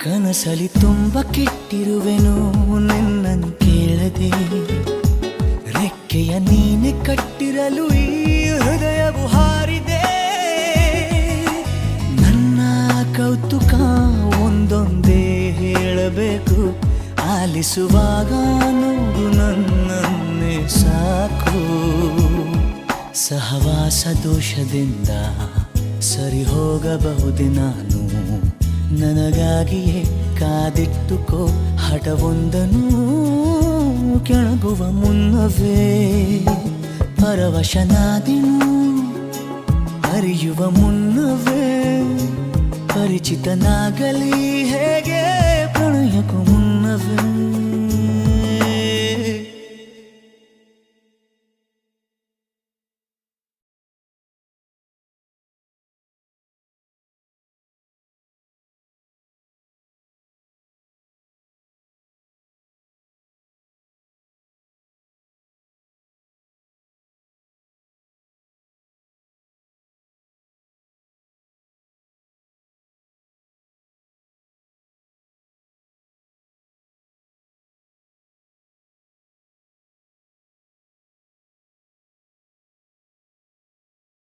ಕನಸಲಿ ತುಂಬ ಕೆಟ್ಟಿರುವೆನು ನಿನ್ನನ್ನು ಕೇಳದೆ, ರೆಕ್ಕೆಯ ನೀನೆ ಕಟ್ಟಿರಲು ಈ ಹೃದಯವು ಹಾರಿದೆ. ನನ್ನ ಕೌತುಕ ಒಂದೊಂದೇ ಹೇಳಬೇಕು, ಆಲಿಸುವಾಗ ನೋಡು ನನ್ನನ್ನೇ ಸಾಕು. ಸಹವಾಸ ದೋಷದಿಂದ ಸರಿ ಹೋಗಬಹುದೇ ನಾನು, ನನಗಾಗಿಯೇ ಕಾದಿಟ್ಟುಕೋ ಹಠವೊಂದನು. ಕೆಳಗುವ ಮುನ್ನವೇ ಪರವಶನಾದೆನು, ಅರಿಯುವ ಮುನ್ನವೇ ಪರಿಚಿತನಾಗಲಿ ಹೇಗೆ ಪ್ರಣಯಕ್ಕೂ ಮುನ್ನವೇ.